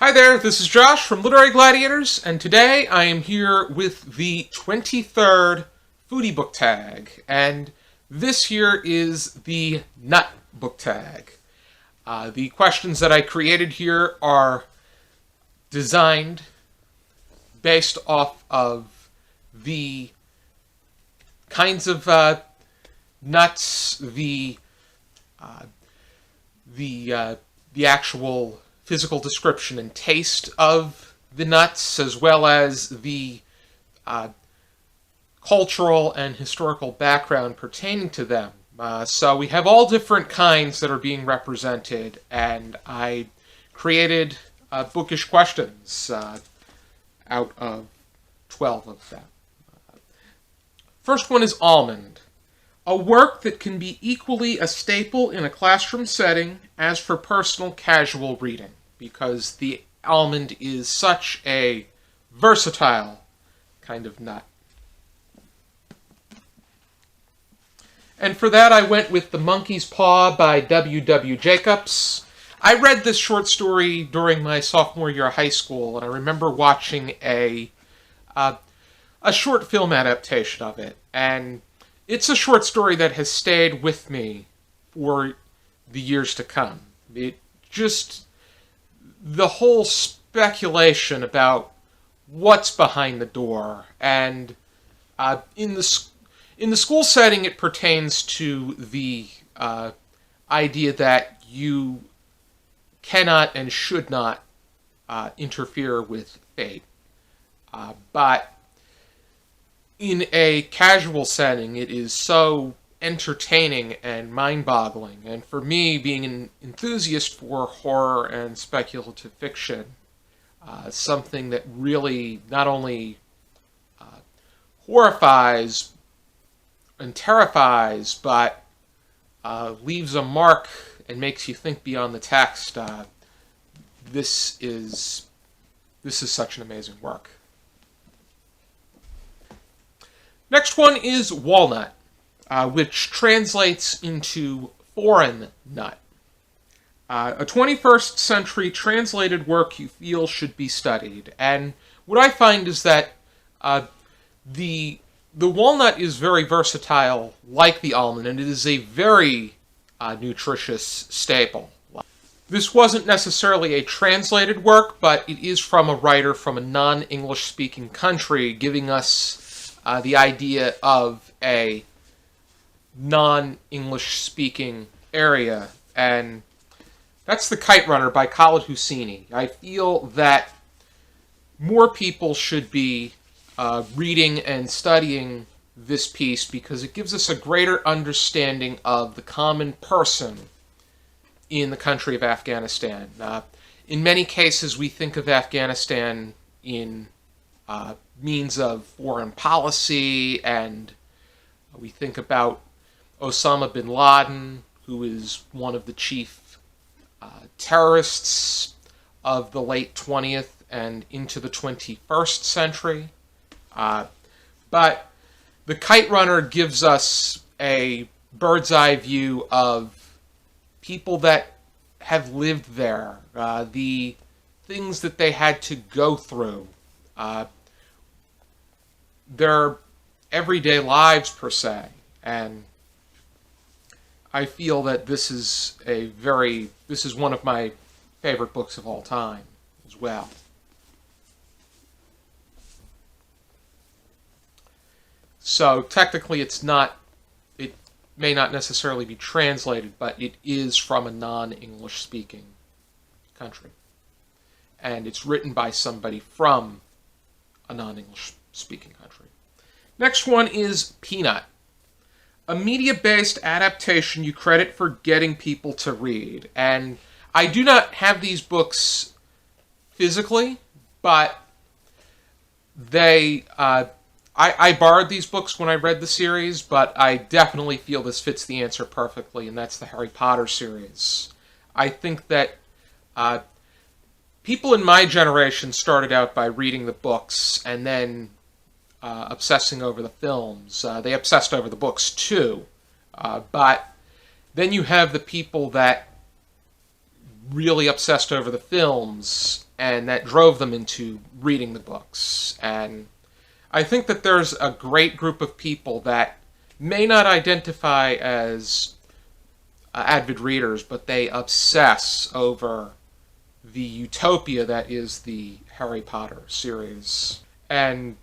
Hi there, this is Josh from Literary Gladiators, and today I am here with the 23rd foodie book tag, and this here is the nut book tag. The questions that I created here are designed based off of the kinds of nuts, the actual physical description and taste of the nuts, as well as the cultural and historical background pertaining to them. So we have all different kinds that are being represented, and I created bookish questions out of 12 of them. First one is Almond. A work that can be equally a staple in a classroom setting as for personal casual reading, because the almond is such a versatile kind of nut. And for that I went with The Monkey's Paw by W.W. Jacobs. I read this short story during my sophomore year of high school, and I remember watching a short film adaptation of it, and it's a short story that has stayed with me for the years to come. It just, the whole speculation about what's behind the door, and in the school setting it pertains to the idea that you cannot and should not interfere with fate. But in a casual setting, it is so entertaining and mind-boggling. And for me, being an enthusiast for horror and speculative fiction, something that really not only horrifies and terrifies, but leaves a mark and makes you think beyond the text, this is such an amazing work. Next one is Walnut, which translates into foreign nut. A 21st century translated work you feel should be studied. And what I find is that the walnut is very versatile, like the almond, and it is a very nutritious staple. This wasn't necessarily a translated work, but it is from a writer from a non-English speaking country, giving us the idea of a non-English speaking area, and that's The Kite Runner by Khaled Hosseini. I feel that more people should be reading and studying this piece because it gives us a greater understanding of the common person in the country of Afghanistan. In many cases, we think of Afghanistan in means of foreign policy, and we think about Osama bin Laden, who is one of the chief terrorists of the late 20th and into the 21st century. But The Kite Runner gives us a bird's eye view of people that have lived there, the things that they had to go through, their everyday lives per se, and I feel that this is one of my favorite books of all time as well. So technically it may not necessarily be translated, but it is from a non-English speaking country. And it's written by somebody from a non-English speaking country. Next one is Peanut. A media-based adaptation you credit for getting people to read. And I do not have these books physically, but I borrowed these books when I read the series, but I definitely feel this fits the answer perfectly, and that's the Harry Potter series. I think that people in my generation started out by reading the books and then obsessing over the films. They obsessed over the books too, but then you have the people that really obsessed over the films and that drove them into reading the books. And I think that there's a great group of people that may not identify as avid readers, but they obsess over the utopia that is the Harry Potter series. And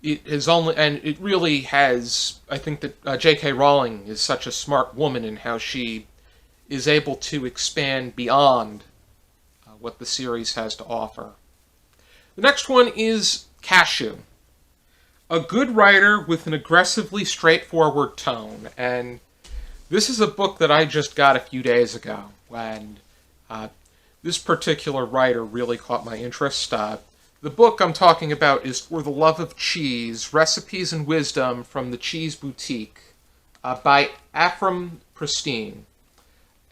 it really has, I think that J.K. Rowling is such a smart woman in how she is able to expand beyond what the series has to offer. The next one is Cashew. A good writer with an aggressively straightforward tone. And this is a book that I just got a few days ago, and this particular writer really caught my interest. The book I'm talking about is For the Love of Cheese, Recipes and Wisdom from the Cheese Boutique by Ephraim Pristine.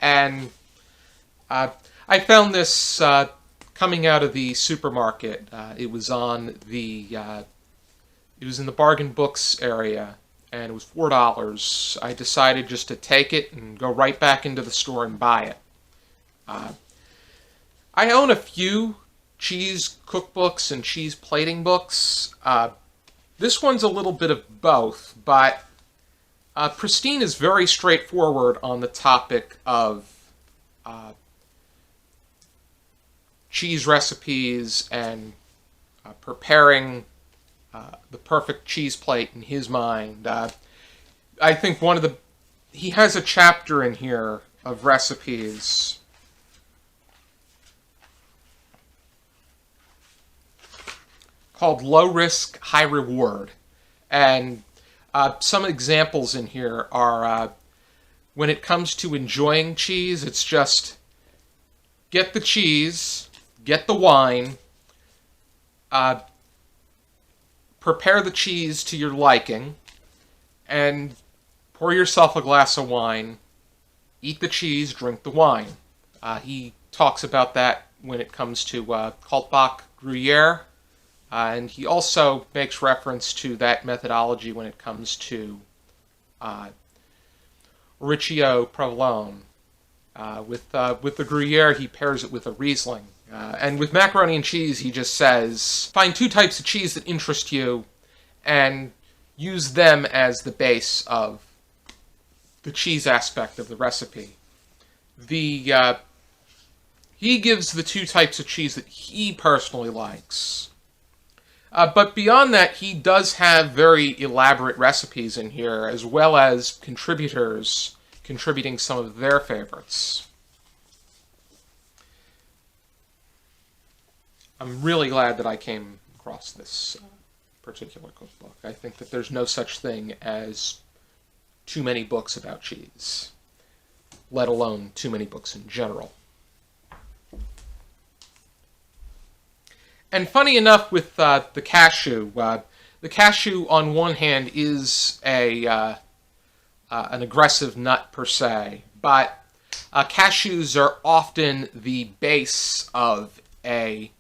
And I found this coming out of the supermarket. It was in the bargain books area, and it was $4. I decided just to take it and go right back into the store and buy it. I own a few cheese cookbooks and cheese plating books. This one's a little bit of both, but Pristine is very straightforward on the topic of cheese recipes and preparing the perfect cheese plate in his mind. I think he has a chapter in here of recipes called Low Risk, High Reward. And some examples in here are when it comes to enjoying cheese, it's just get the cheese, get the wine, prepare the cheese to your liking, and pour yourself a glass of wine, eat the cheese, drink the wine. He talks about that when it comes to Kaltbach Gruyere, and he also makes reference to that methodology when it comes to Riccio Provolone. With the Gruyere, he pairs it with a Riesling. And with macaroni and cheese, he just says, find 2 types of cheese that interest you and use them as the base of the cheese aspect of the recipe. He gives the 2 types of cheese that he personally likes. But beyond that, he does have very elaborate recipes in here, as well as contributors contributing some of their favorites. I'm really glad that I came across this particular cookbook. I think that there's no such thing as too many books about cheese, let alone too many books in general. And funny enough with the cashew on one hand is an aggressive nut per se, but cashews are often the base of a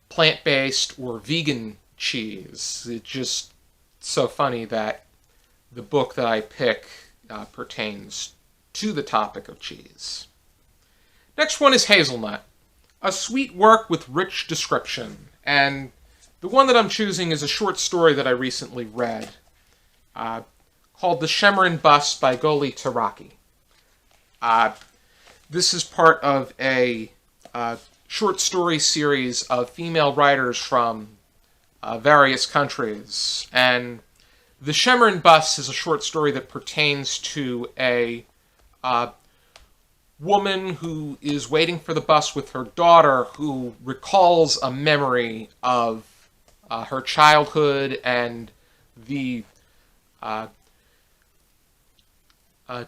plant-based or vegan cheese. It's just so funny that the book that I pick pertains to the topic of cheese. Next one is Hazelnut. A sweet work with rich description. And the one that I'm choosing is a short story that I recently read called The Shemrin Bus by Goli Taraki. This is part of a short story series of female writers from various countries. And The Shemrin Bus is a short story that pertains to a woman who is waiting for the bus with her daughter, who recalls a memory of her childhood and the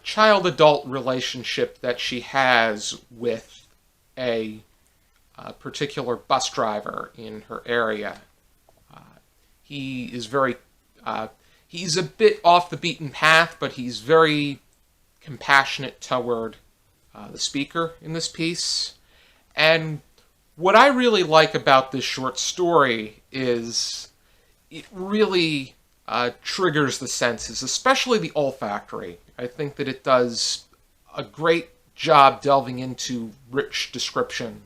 child-adult relationship that she has with a particular bus driver in her area. He is he's a bit off the beaten path, but he's very compassionate toward the speaker in this piece. And what I really like about this short story is it really triggers the senses, especially the olfactory. I think that it does a great job delving into rich description.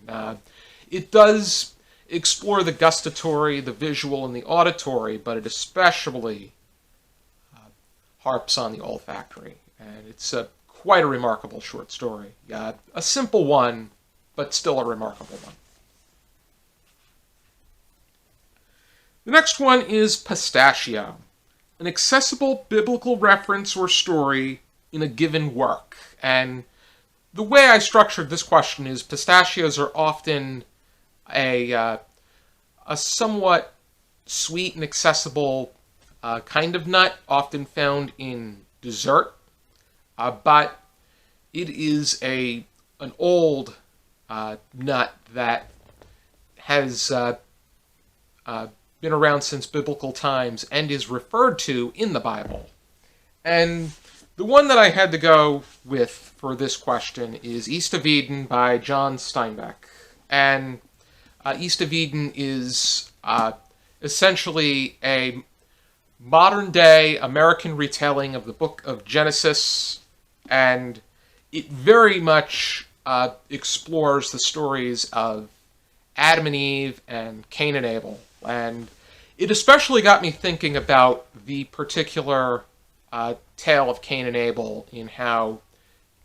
It does explore the gustatory, the visual, and the auditory, but it especially harps on the olfactory. And it's quite a remarkable short story. A simple one, but still a remarkable one. The next one is Pistachio, an accessible biblical reference or story in a given work. And the way I structured this question is pistachios are often a somewhat sweet and accessible kind of nut, often found in dessert, but it is an old nut that has been around since biblical times and is referred to in the Bible. And the one that I had to go with for this question is East of Eden by John Steinbeck. And East of Eden is essentially a modern-day American retelling of the book of Genesis, and it very much explores the stories of Adam and Eve and Cain and Abel. And it especially got me thinking about the particular tale of Cain and Abel, in how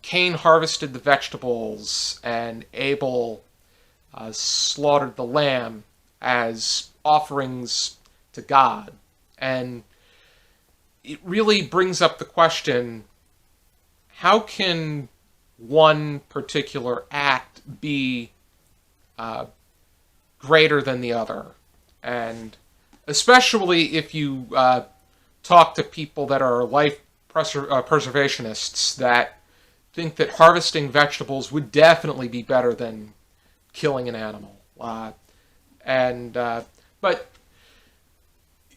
Cain harvested the vegetables and Abel slaughtered the lamb as offerings to God. And it really brings up the question, how can one particular act be greater than the other? And especially if you talk to people that are life preservationists that think that harvesting vegetables would definitely be better than killing an animal. But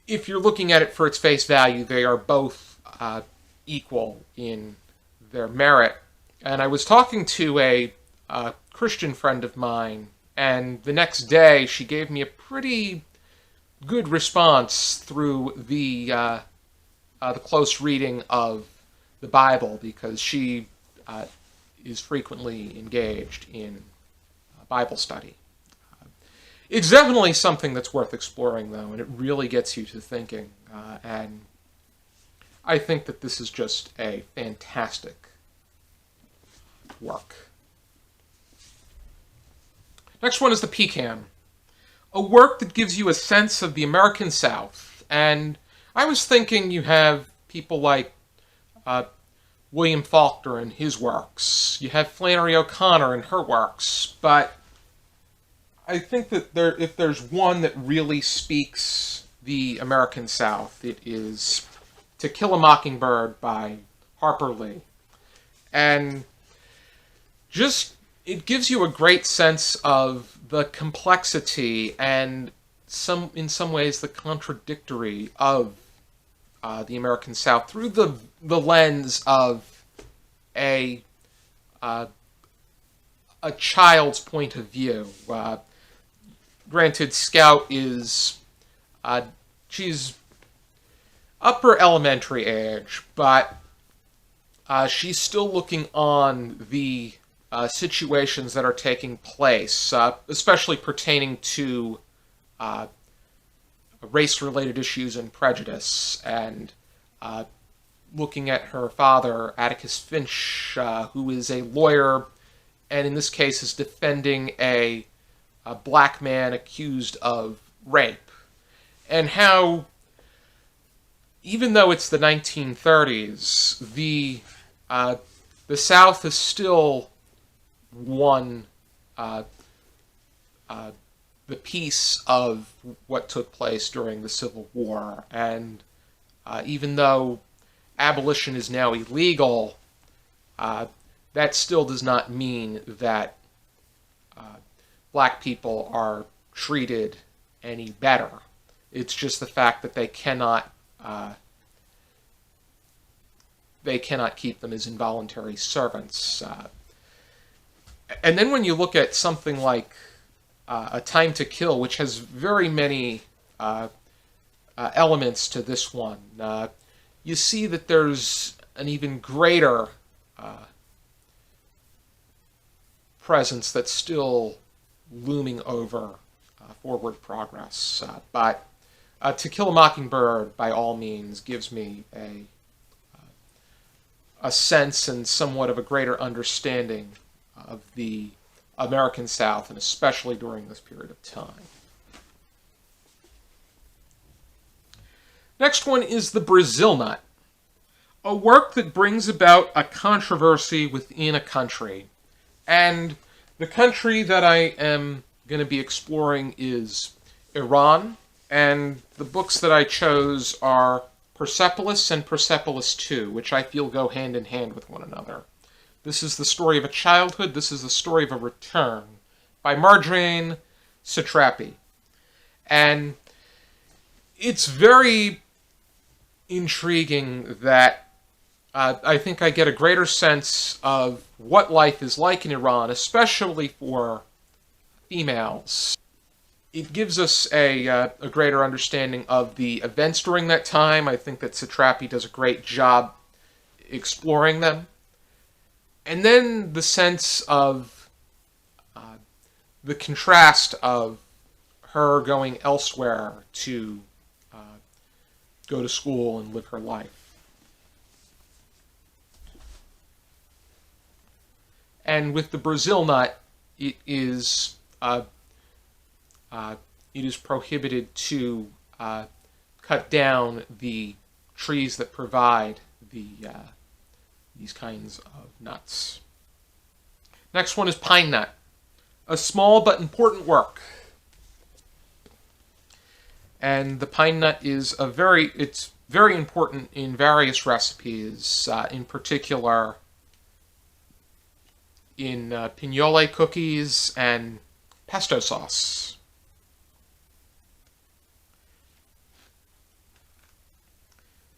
if you're looking at it for its face value, they are both equal in their merit. And I was talking to a Christian friend of mine, and the next day she gave me a pretty good response through the close reading of the Bible, because she is frequently engaged in Bible study. It's definitely something that's worth exploring, though, and it really gets you to thinking. And I think that this is just a fantastic work. Next one is the Pecan, a work that gives you a sense of the American South. And I was thinking you have people like William Faulkner and his works. You have Flannery O'Connor and her works. But I think that if there's one that really speaks the American South, it is To Kill a Mockingbird by Harper Lee. And just, it gives you a great sense of the complexity and in some ways the contradictory of the American South through the lens of a child's point of view. Granted, Scout is she's upper elementary age, but she's still looking on the situations that are taking place, especially pertaining to race-related issues and prejudice, and looking at her father, Atticus Finch, who is a lawyer, and in this case is defending a black man accused of rape, and how, even though it's the 1930s, the South is still one the piece of what took place during the Civil War. And even though abolition is now illegal, that still does not mean that black people are treated any better. It's just the fact that they cannot keep them as involuntary servants. And then when you look at something like A Time to Kill, which has very many elements to this one, you see that there's an even greater presence that's still looming over forward progress. But To Kill a Mockingbird, by all means, gives me a sense and somewhat of a greater understanding of the American South, and especially during this period of time. Next one is the Brazil nut, a work that brings about a controversy within a country. And the country that I am going to be exploring is Iran, and the books that I chose are Persepolis and Persepolis II, which I feel go hand in hand with one another. This is the story of a childhood, this is the story of a return, by Marjane Satrapi. And it's very intriguing that I think I get a greater sense of what life is like in Iran, especially for females. It gives us a greater understanding of the events during that time. I think that Satrapi does a great job exploring them. And then the sense of the contrast of her going elsewhere to go to school and live her life. And with the Brazil nut, it is prohibited to cut down the trees that provide these kinds of nuts. Next one is pine nut, a small but important work. And the pine nut is it's very important in various recipes, in particular in pignole cookies and pesto sauce.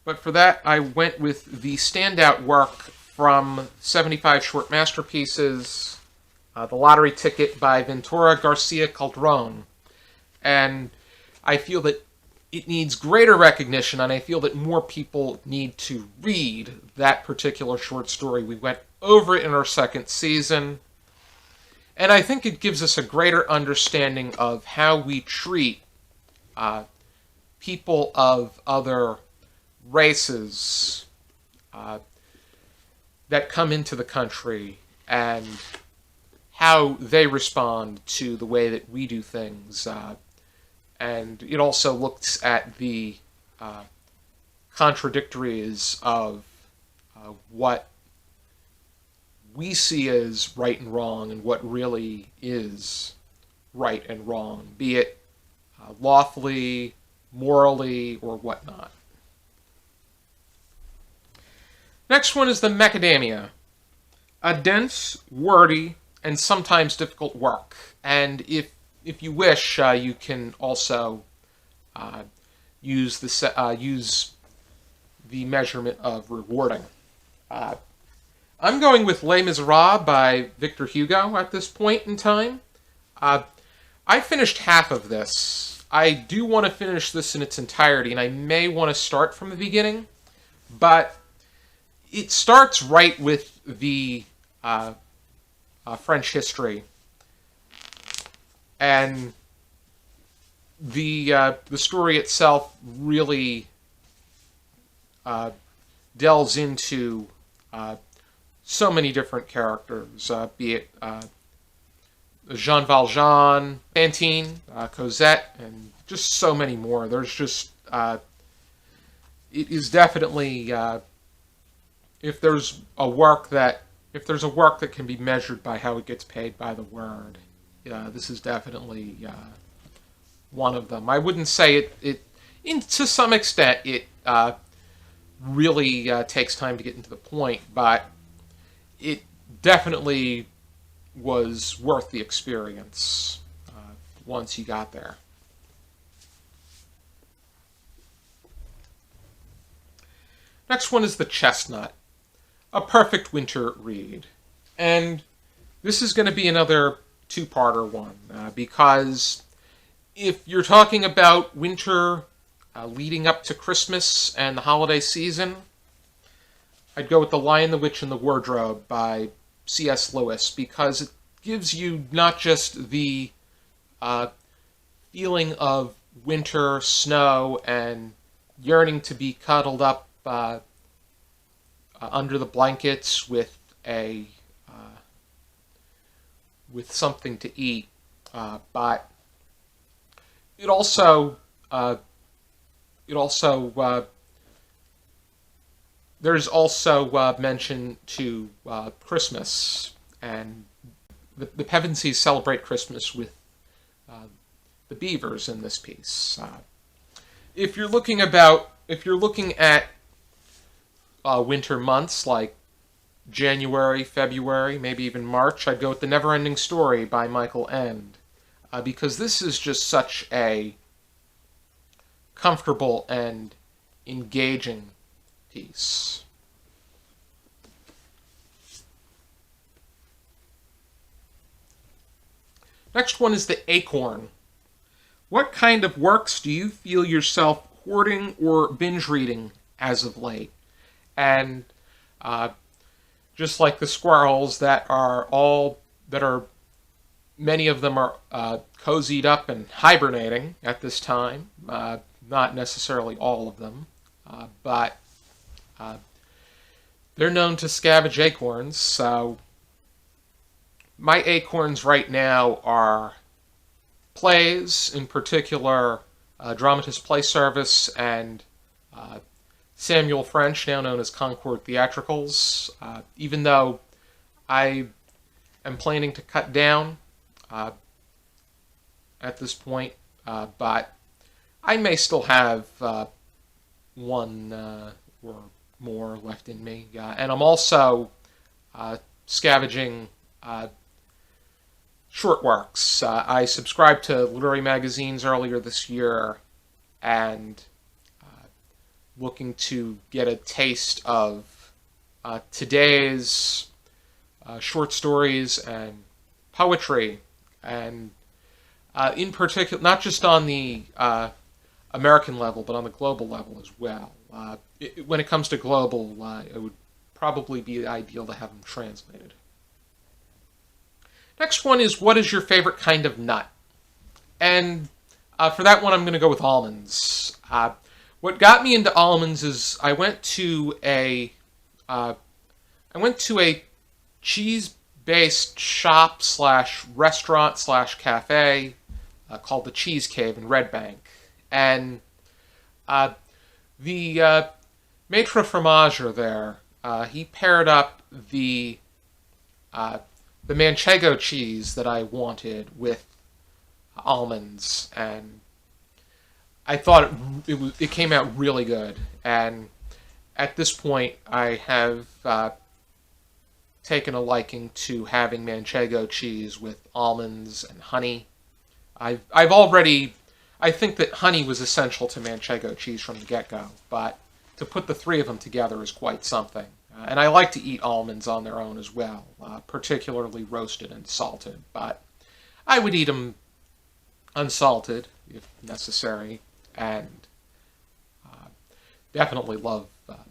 But for that, I went with the standout work from 75 Short Masterpieces, The Lottery Ticket by Ventura Garcia Calderon. And I feel that it needs greater recognition, and I feel that more people need to read that particular short story. We went over it in our second season, and I think it gives us a greater understanding of how we treat people of other races that come into the country, and how they respond to the way that we do things. And it also looks at the contradictories of what we see as right and wrong and what really is right and wrong, be it lawfully, morally, or whatnot. Next one is the Macadamia, a dense, wordy, and sometimes difficult work. And if you wish, you can also use the measurement of rewarding. I'm going with Les Miserables by Victor Hugo at this point in time. I finished half of this. I do want to finish this in its entirety, and I may want to start from the beginning, but it starts right with the French history. And the story itself really delves into so many different characters, be it Jean Valjean, Fantine, Cosette, and just so many more. There's just it is definitely if there's a work that can be measured by how it gets paid by the word, this is definitely one of them. I wouldn't say to some extent, it really takes time to get into the point, but it definitely was worth the experience once you got there. Next one is the Chestnut, a perfect winter read. And this is going to be another two-parter one, because if you're talking about winter leading up to Christmas and the holiday season, I'd go with The Lion, the Witch, and the Wardrobe by C.S. Lewis, because gives you not just the feeling of winter, snow, and yearning to be cuddled up under the blankets with something to eat, but it also there's also mention to Christmas, and the Pevensies celebrate Christmas with the beavers in this piece. If you're looking at winter months like January, February, maybe even March, I'd go with The Never-Ending Story by Michael Ende, because this is just such a comfortable and engaging piece. Next one is the Acorn. What kind of works do you feel yourself hoarding or binge reading as of late? And just like the squirrels many of them are cozied up and hibernating at this time. Not necessarily all of them, but they're known to scavenge acorns. So my acorns right now are plays, in particular Dramatist Play Service and Samuel French, now known as Concord Theatricals. Even though I am planning to cut down at this point, but I may still have one or more left in me. And I'm also scavenging short works. I subscribed to literary magazines earlier this year, and looking to get a taste of today's short stories and poetry, and in particular, not just on the American level, but on the global level as well. When it comes to global, it would probably be ideal to have them translated. Next one is, what is your favorite kind of nut? And for that one, I'm going to go with almonds. What got me into almonds is I went to a cheese-based shop / restaurant / cafe called the Cheese Cave in Red Bank, and the maitre fromager there, he paired up the manchego cheese that I wanted with almonds, and I thought it came out really good. And at this point, I have taken a liking to having manchego cheese with almonds and honey. I think that honey was essential to manchego cheese from the get-go, but to put the three of them together is quite something. And I like to eat almonds on their own as well, particularly roasted and salted, but I would eat them unsalted if necessary, and definitely love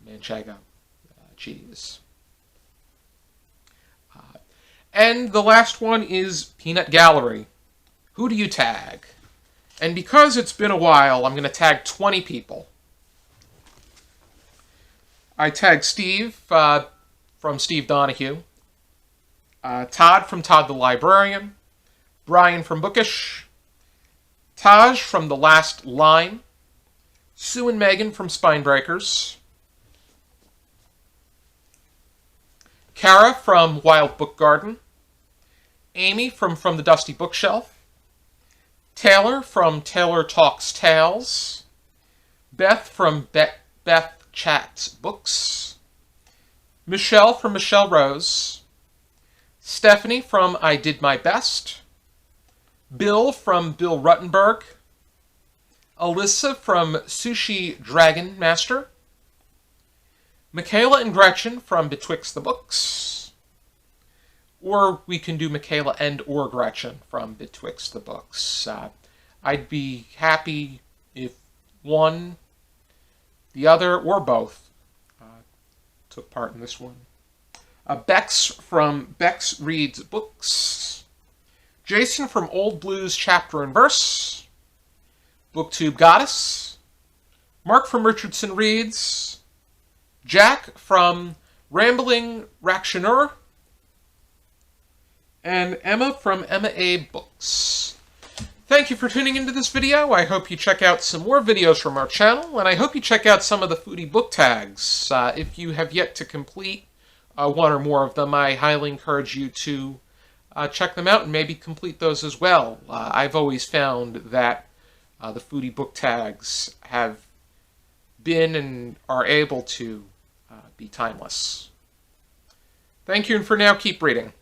manchego cheese. And the last one is Peanut Gallery. Who do you tag? And because it's been a while, I'm going to tag 20 people. I tag Steve from Steve Donahue, Todd from Todd the Librarian, Brian from Bookish, Taj from The Last Line, Sue and Megan from Spinebreakers, Kara from Wild Book Garden, Amy from the Dusty Bookshelf, Taylor from Taylor Talks Tales, Beth from Beth Chats Books, Michelle from Michelle Rose, Stephanie from I Did My Best, Bill from Bill Ruttenberg, Alyssa from Sushi Dragon Master, Michaela and Gretchen from Betwixt the Books, or we can do Michaela and or Gretchen from Betwixt the Books. I'd be happy if one, the other, or both took part in this one. Bex from Bex Reads Books, Jason from Old Blues Chapter and Verse, Booktube Goddess, Mark from Richardson Reads, Jack from Rambling Ractioneur, and Emma from Emma A. Books. Thank you for tuning into this video. I hope you check out some more videos from our channel, and I hope you check out some of the foodie book tags. If you have yet to complete one or more of them, I highly encourage you to check them out and maybe complete those as well. I've always found that the foodie book tags have been and are able to be timeless. Thank you, and for now, keep reading.